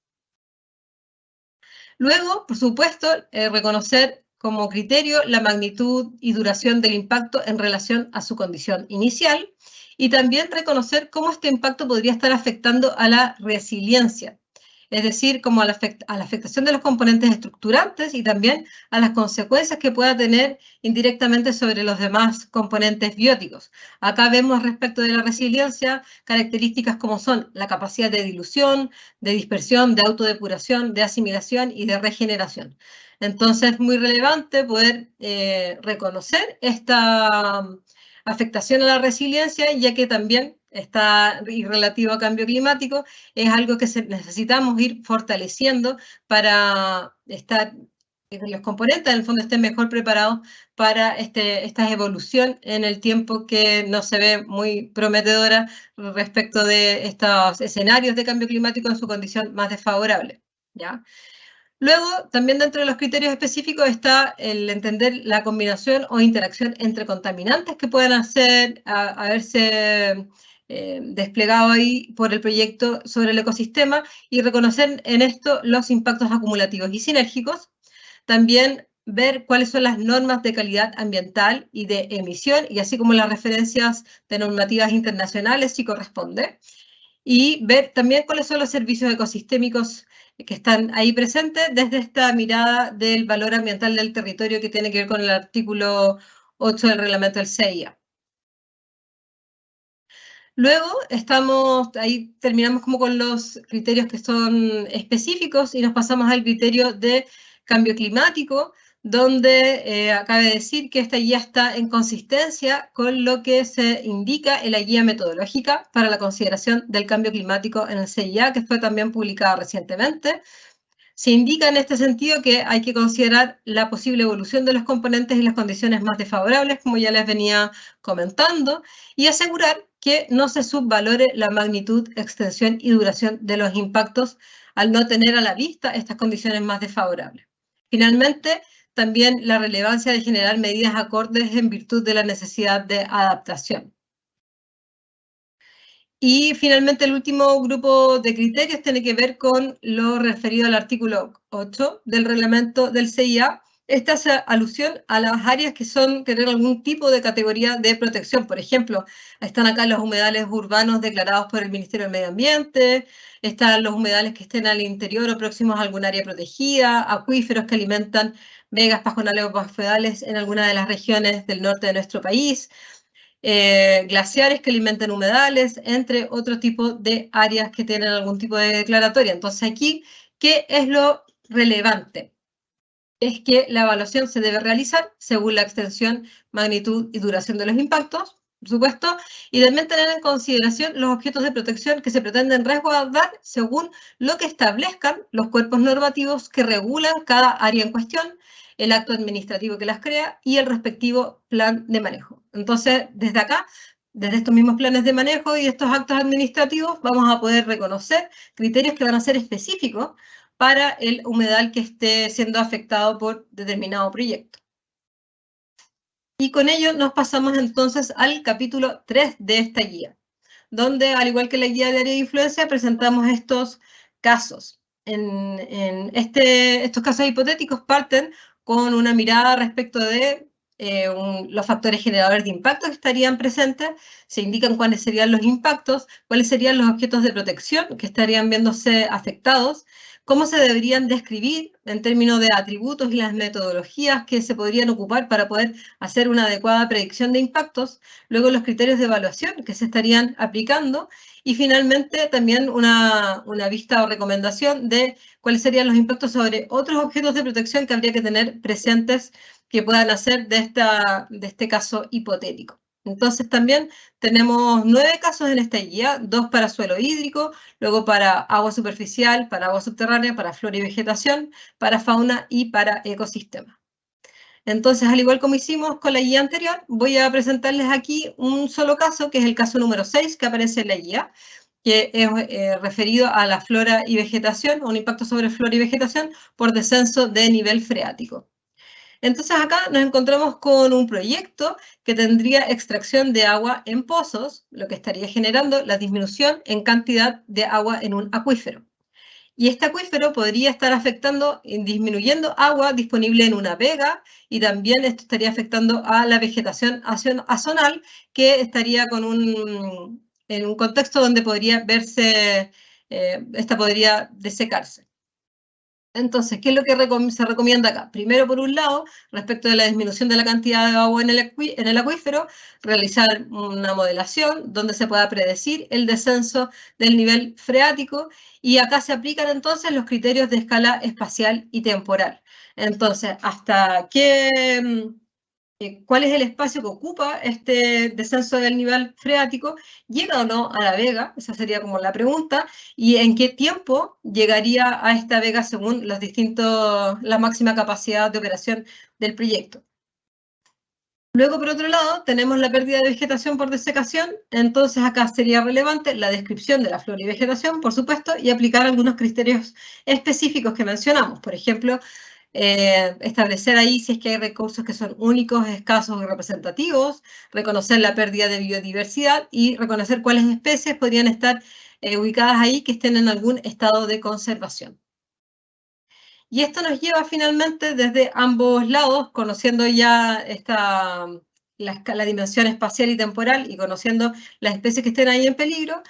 Luego, por supuesto, reconocer como criterio la magnitud y duración del impacto en relación a su condición inicial y también reconocer cómo este impacto podría estar afectando a la resiliencia, es decir, como a la afectación de los componentes estructurantes y también a las consecuencias que pueda tener indirectamente sobre los demás componentes bióticos. Acá vemos respecto de la resiliencia características como son la capacidad de dilución, de dispersión, de autodepuración, de asimilación y de regeneración. Entonces, es muy relevante poder reconocer esta afectación a la resiliencia, ya que también y relativo a cambio climático, es algo que necesitamos ir fortaleciendo para estar, que los componentes en el fondo estén mejor preparados para esta evolución en el tiempo que no se ve muy prometedora respecto de estos escenarios de cambio climático en su condición más desfavorable, ¿ya? Luego, también dentro de los criterios específicos está el entender la combinación o interacción entre contaminantes que puedan haberse desplegado ahí por el proyecto sobre el ecosistema y reconocer en esto los impactos acumulativos y sinérgicos. También ver cuáles son las normas de calidad ambiental y de emisión, y así como las referencias de normativas internacionales si corresponde. Y ver también cuáles son los servicios ecosistémicos que están ahí presentes desde esta mirada del valor ambiental del territorio que tiene que ver con el artículo 8 del reglamento del CIA. Luego ahí terminamos como con los criterios que son específicos y nos pasamos al criterio de cambio climático, donde cabe decir que esta guía está en consistencia con lo que se indica en la guía metodológica para la consideración del cambio climático en el CIA, que fue también publicada recientemente. Se indica en este sentido que hay que considerar la posible evolución de los componentes y las condiciones más desfavorables, como ya les venía comentando, y asegurar que no se subvalore la magnitud, extensión y duración de los impactos al no tener a la vista estas condiciones más desfavorables. Finalmente, también la relevancia de generar medidas acordes en virtud de la necesidad de adaptación. Y finalmente el último grupo de criterios tiene que ver con lo referido al artículo 8 del reglamento del CIA. Esta hace alusión a las áreas que tienen algún tipo de categoría de protección. Por ejemplo, están acá los humedales urbanos declarados por el Ministerio del Medio Ambiente, están los humedales que estén al interior o próximos a algún área protegida, acuíferos que alimentan vegas, pajonales o bosfedales en alguna de las regiones del norte de nuestro país, glaciares que alimentan humedales, entre otro tipo de áreas que tienen algún tipo de declaratoria. Entonces aquí, ¿qué es lo relevante? Es que la evaluación se debe realizar según la extensión, magnitud y duración de los impactos, por supuesto, y también tener en consideración los objetos de protección que se pretenden resguardar según lo que establezcan los cuerpos normativos que regulan cada área en cuestión, el acto administrativo que las crea y el respectivo plan de manejo. Entonces, desde acá, desde estos mismos planes de manejo y estos actos administrativos, vamos a poder reconocer criterios que van a ser específicos para el humedal que esté siendo afectado por determinado proyecto. Y con ello nos pasamos entonces al capítulo 3 de esta guía, donde, al igual que la guía de área de influencia, presentamos estos casos. Estos casos hipotéticos parten con una mirada respecto de los factores generadores de impacto que estarían presentes, se indican cuáles serían los impactos, cuáles serían los objetos de protección que estarían viéndose afectados, cómo se deberían describir en términos de atributos y las metodologías que se podrían ocupar para poder hacer una adecuada predicción de impactos, luego los criterios de evaluación que se estarían aplicando y finalmente también una vista o recomendación de cuáles serían los impactos sobre otros objetos de protección que habría que tener presentes que puedan hacer de este caso hipotético. Entonces también tenemos 9 casos en esta guía, 2 para suelo hídrico, luego para agua superficial, para agua subterránea, para flora y vegetación, para fauna y para ecosistema. Entonces, al igual como hicimos con la guía anterior, voy a presentarles aquí un solo caso, que es el caso número 6 que aparece en la guía, que es referido a la flora y vegetación, un impacto sobre flora y vegetación por descenso de nivel freático. Entonces acá nos encontramos con un proyecto que tendría extracción de agua en pozos, lo que estaría generando la disminución en cantidad de agua en un acuífero. Y este acuífero podría estar afectando, disminuyendo agua disponible en una vega y también esto estaría afectando a la vegetación azonal que estaría en un contexto donde podría verse, esta podría desecarse. Entonces, ¿qué es lo que se recomienda acá? Primero, por un lado, respecto de la disminución de la cantidad de agua en el acuífero, realizar una modelación donde se pueda predecir el descenso del nivel freático y acá se aplican entonces los criterios de escala espacial y temporal. Entonces, hasta qué cuál es el espacio que ocupa este descenso del nivel freático, llega o no a la vega, esa sería como la pregunta, y en qué tiempo llegaría a esta vega según la máxima capacidad de operación del proyecto. Luego, por otro lado, tenemos la pérdida de vegetación por desecación, entonces acá sería relevante la descripción de la flora y vegetación, por supuesto, y aplicar algunos criterios específicos que mencionamos, por ejemplo, establecer ahí si es que hay recursos que son únicos, escasos y representativos, reconocer la pérdida de biodiversidad y reconocer cuáles especies podrían estar ubicadas ahí que estén en algún estado de conservación. Y esto nos lleva finalmente desde ambos lados, conociendo ya la dimensión espacial y temporal y conociendo las especies que estén ahí en peligro,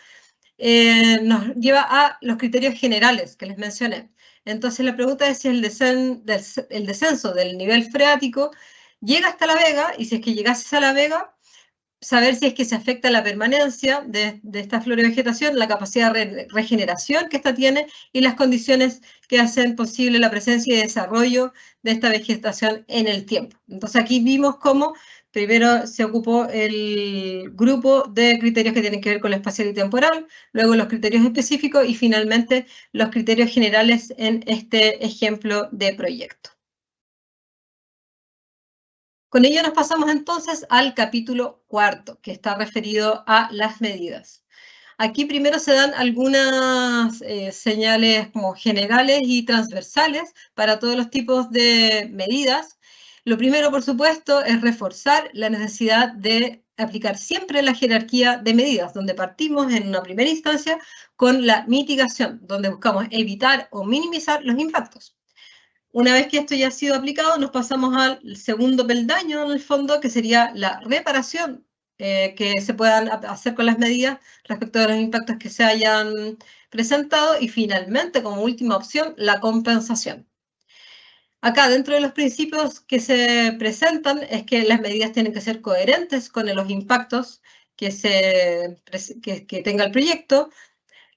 nos lleva a los criterios generales que les mencioné. Entonces la pregunta es si el descenso del nivel freático llega hasta la vega, y si es que llegase a la vega, saber si es que se afecta la permanencia de esta flora y vegetación, la capacidad de regeneración que esta tiene y las condiciones que hacen posible la presencia y desarrollo de esta vegetación en el tiempo. Entonces aquí vimos cómo primero se ocupó el grupo de criterios que tienen que ver con lo espacial y temporal, luego los criterios específicos y finalmente los criterios generales en este ejemplo de proyecto. Con ello nos pasamos entonces al capítulo 4, que está referido a las medidas. Aquí primero se dan algunas señales como generales y transversales para todos los tipos de medidas. Lo primero, por supuesto, es reforzar la necesidad de aplicar siempre la jerarquía de medidas, donde partimos en una primera instancia con la mitigación, donde buscamos evitar o minimizar los impactos. Una vez que esto ya ha sido aplicado, nos pasamos al segundo peldaño, en el fondo, que sería la reparación que se puedan hacer con las medidas respecto de los impactos que se hayan presentado, y finalmente, como última opción, la compensación. Acá, dentro de los principios que se presentan, es que las medidas tienen que ser coherentes con los impactos que tenga el proyecto.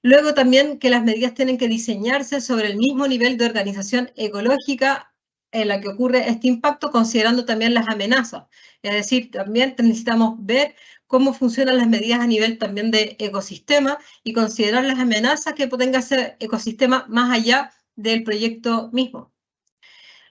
Luego también que las medidas tienen que diseñarse sobre el mismo nivel de organización ecológica en la que ocurre este impacto, considerando también las amenazas. Es decir, también necesitamos ver cómo funcionan las medidas a nivel también de ecosistema y considerar las amenazas que tenga ese ecosistema más allá del proyecto mismo.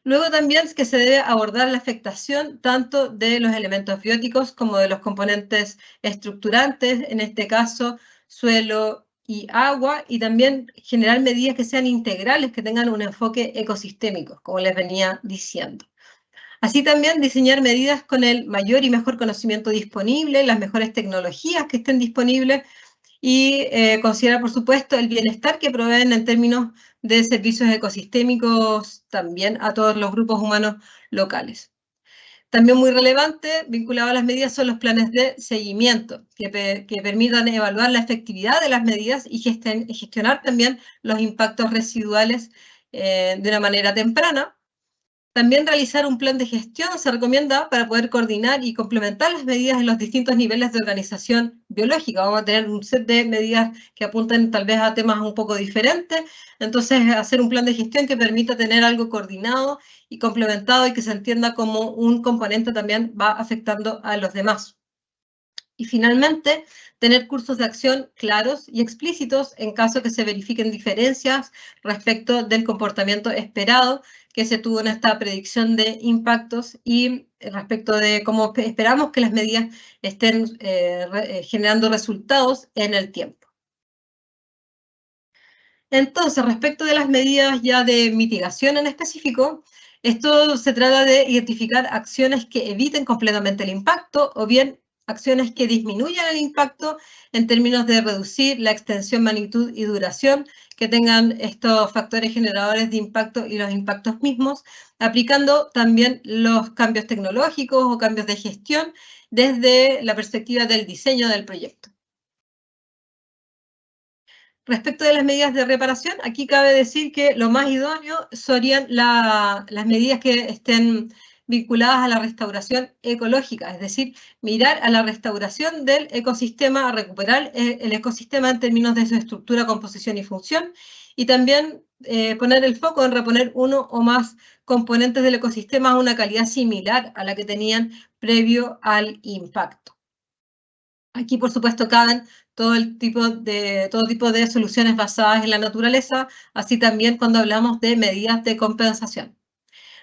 Luego también es que se debe abordar la afectación tanto de los elementos bióticos como de los componentes estructurantes, en este caso suelo y agua, y también generar medidas que sean integrales, que tengan un enfoque ecosistémico, como les venía diciendo. Así también diseñar medidas con el mayor y mejor conocimiento disponible, las mejores tecnologías que estén disponibles, y considerar, por supuesto, el bienestar que proveen en términos de servicios ecosistémicos también a todos los grupos humanos locales. También muy relevante, vinculado a las medidas, son los planes de seguimiento, que permitan evaluar la efectividad de las medidas y gestionar también los impactos residuales de una manera temprana. También realizar un plan de gestión se recomienda para poder coordinar y complementar las medidas en los distintos niveles de organización biológica. Vamos a tener un set de medidas que apunten tal vez a temas un poco diferentes, entonces hacer un plan de gestión que permita tener algo coordinado y complementado y que se entienda como un componente también va afectando a los demás. Y finalmente, tener cursos de acción claros y explícitos en caso que se verifiquen diferencias respecto del comportamiento esperado que se tuvo en esta predicción de impactos y respecto de cómo esperamos que las medidas estén generando resultados en el tiempo. Entonces, respecto de las medidas ya de mitigación en específico, esto se trata de identificar acciones que eviten completamente el impacto o bien acciones que disminuyan el impacto en términos de reducir la extensión, magnitud y duración que tengan estos factores generadores de impacto y los impactos mismos, aplicando también los cambios tecnológicos o cambios de gestión desde la perspectiva del diseño del proyecto. Respecto de las medidas de reparación, aquí cabe decir que lo más idóneo serían las medidas que estén vinculadas a la restauración ecológica, es decir, mirar a la restauración del ecosistema, a recuperar el ecosistema en términos de su estructura, composición y función, y también poner el foco en reponer uno o más componentes del ecosistema a una calidad similar a la que tenían previo al impacto. Aquí, por supuesto, caben todo tipo de soluciones basadas en la naturaleza, así también cuando hablamos de medidas de compensación.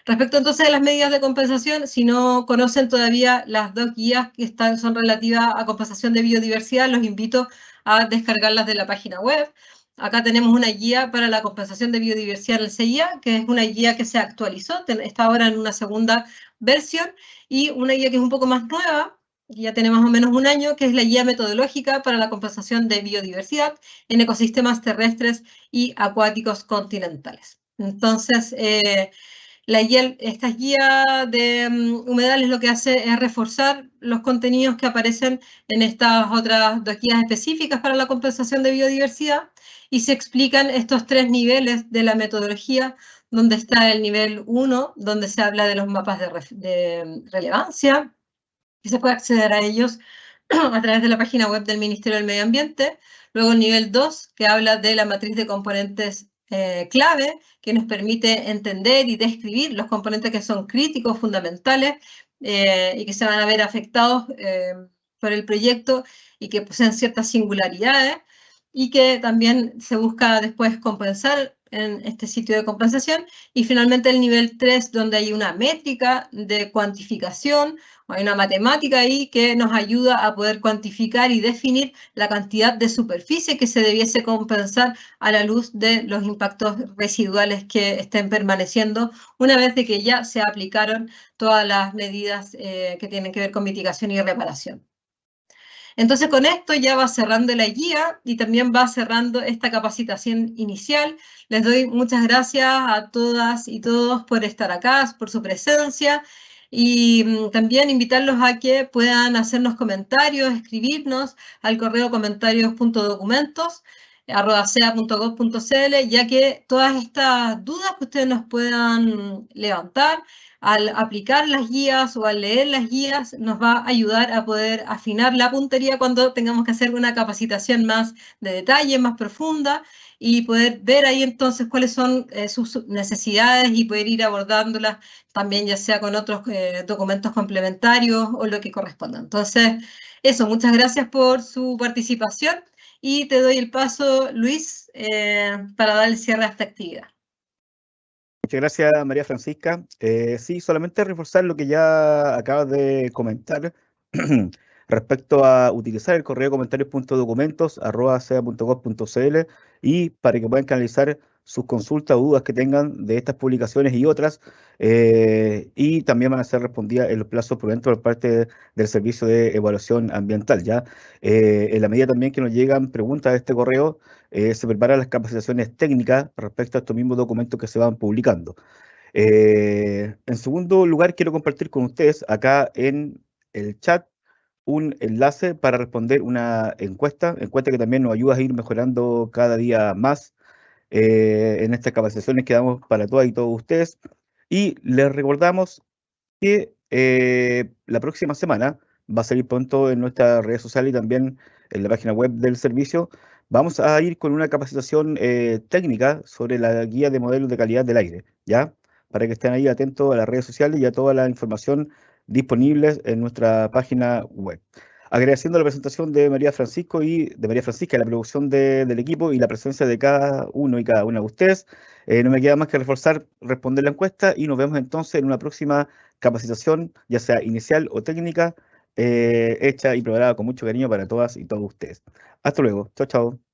Respecto entonces a las medidas de compensación, si no conocen todavía las dos guías que son relativas a compensación de biodiversidad, los invito a descargarlas de la página web. Acá tenemos una guía para la compensación de biodiversidad en el CIA, que es una guía que se actualizó, está ahora en una segunda versión, y una guía que es un poco más nueva, ya tiene más o menos un año, que es la guía metodológica para la compensación de biodiversidad en ecosistemas terrestres y acuáticos continentales. Entonces, esta guía de humedales lo que hace es reforzar los contenidos que aparecen en estas otras dos guías específicas para la compensación de biodiversidad y se explican estos tres niveles de la metodología, donde está el nivel 1, donde se habla de los mapas de relevancia, y se puede acceder a ellos a través de la página web del Ministerio del Medio Ambiente. Luego el nivel 2, que habla de la matriz de componentes clave, que nos permite entender y describir los componentes que son críticos, fundamentales, y que se van a ver afectados por el proyecto y que poseen ciertas singularidades, y que también se busca después compensar en este sitio de compensación. Y finalmente el nivel 3, donde hay una métrica de cuantificación, hay una matemática ahí que nos ayuda a poder cuantificar y definir la cantidad de superficie que se debiese compensar a la luz de los impactos residuales que estén permaneciendo una vez de que ya se aplicaron todas las medidas que tienen que ver con mitigación y reparación. Entonces, con esto ya va cerrando la guía y también va cerrando esta capacitación inicial. Les doy muchas gracias a todas y todos por estar acá, por su presencia, y también invitarlos a que puedan hacernos comentarios, escribirnos al correo comentarios.documentos@sea.gov.cl, ya que todas estas dudas que ustedes nos puedan levantar al aplicar las guías o al leer las guías nos va a ayudar a poder afinar la puntería cuando tengamos que hacer una capacitación más de detalle, más profunda, y poder ver ahí entonces cuáles son sus necesidades y poder ir abordándolas también, ya sea con otros documentos complementarios o lo que corresponda. Entonces, eso, muchas gracias por su participación y te doy el paso, Luis, para dar el cierre a esta actividad. Muchas gracias, María Francisca. Sí, solamente reforzar lo que ya acabas de comentar respecto a utilizar el correo comentarios.documentos@sea.gov.cl y para que puedan canalizar sus consultas o dudas que tengan de estas publicaciones y otras, y también van a ser respondidas en los plazos prudentes por parte del Servicio de Evaluación Ambiental. ¿Ya? En la medida también que nos llegan preguntas a este correo, se preparan las capacitaciones técnicas respecto a estos mismos documentos que se van publicando. En segundo lugar, quiero compartir con ustedes acá en el chat un enlace para responder una encuesta que también nos ayuda a ir mejorando cada día más en estas capacitaciones que damos para todas y todos ustedes. Y les recordamos que la próxima semana va a salir pronto en nuestras redes sociales y también en la página web del servicio. Vamos a ir con una capacitación técnica sobre la guía de modelos de calidad del aire, ¿ya? Para que estén ahí atentos a las redes sociales y a toda la información disponible en nuestra página web. Agradeciendo la presentación de María Francisca, la producción del equipo y la presencia de cada uno y cada una de ustedes. No me queda más que responder la encuesta y nos vemos entonces en una próxima capacitación, ya sea inicial o técnica, hecha y preparada con mucho cariño para todas y todos ustedes. Hasta luego. Chao, chao.